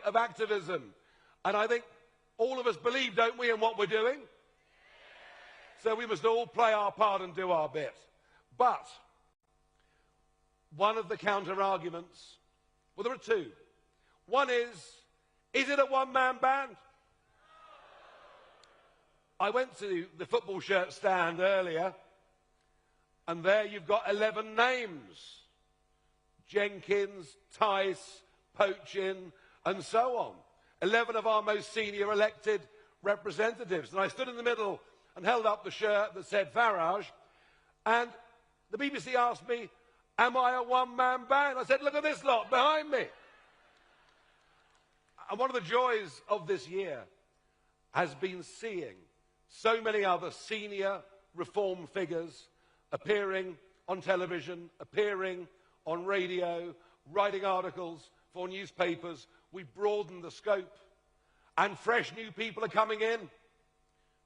of activism. And I think all of us believe, don't we, in what we're doing? So we must all play our part and do our bit. But one of the counter-arguments, well, there are two. One is it a one-man band? I went to the football shirt stand earlier, and there you've got 11 names. Jenkins, Tice, Pochin, and so on. 11 of our most senior elected representatives. And I stood in the middle and held up the shirt that said Farage, and the BBC asked me, am I a one-man band? I said, look at this lot behind me. And one of the joys of this year has been seeing so many other senior reform figures appearing on television, appearing on radio, writing articles for newspapers. We've broadened the scope, and fresh new people are coming in.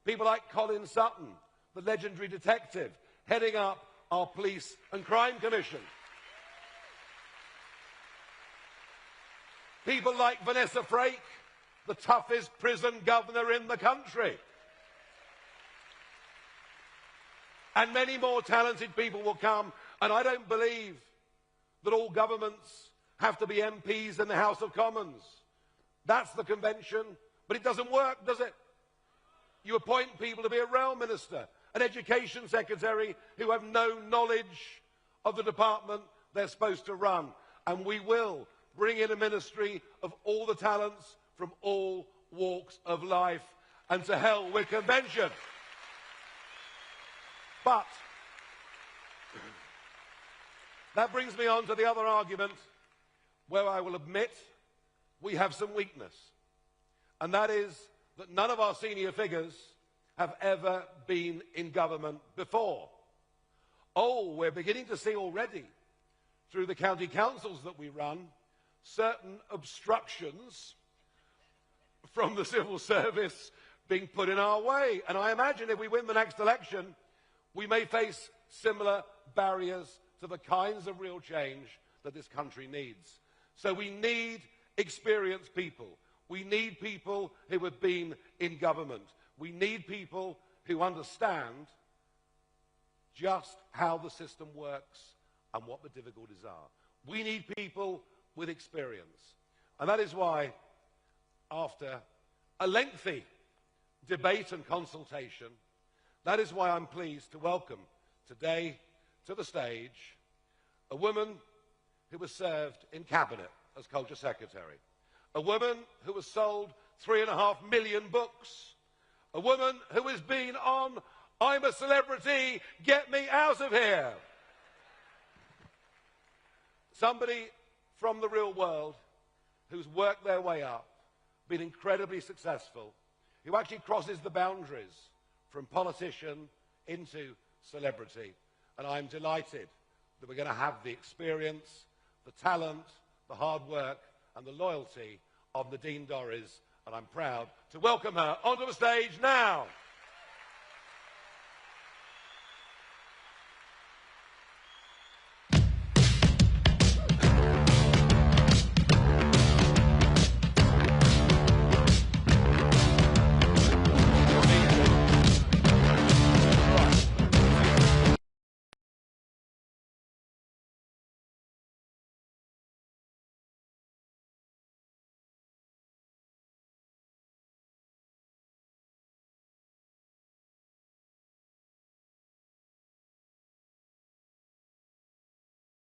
People like Colin Sutton, the legendary detective, heading up our Police and Crime Commission. People like Vanessa Frake, the toughest prison governor in the country. And many more talented people will come. And I don't believe that all governments have to be MPs in the House of Commons. That's the convention. But it doesn't work, does it? You appoint people to be a rail minister, an education secretary who have no knowledge of the department they're supposed to run. And we will bring in a ministry of all the talents from all walks of life. And to hell with convention. But that brings me on to the other argument where I will admit we have some weakness. And that is that none of our senior figures have ever been in government before. Oh, we're beginning to see already, through the county councils that we run, certain obstructions from the civil service being put in our way. And I imagine if we win the next election, we may face similar barriers to the kinds of real change that this country needs. So we need experienced people. We need people who have been in government. We need people who understand just how the system works and what the difficulties are. We need people with experience. And that is why, after a lengthy debate and consultation, that is why I'm pleased to welcome today to the stage a woman who was served in cabinet as Culture Secretary, a woman who has sold 3.5 million books, a woman who has been on I'm a Celebrity, Get Me Out of Here. Somebody from the real world who's worked their way up, been incredibly successful, who actually crosses the boundaries from politician into celebrity. And I'm delighted that we're going to have the experience, the talent, the hard work and the loyalty of Nadine Dorries, and I'm proud to welcome her onto the stage now.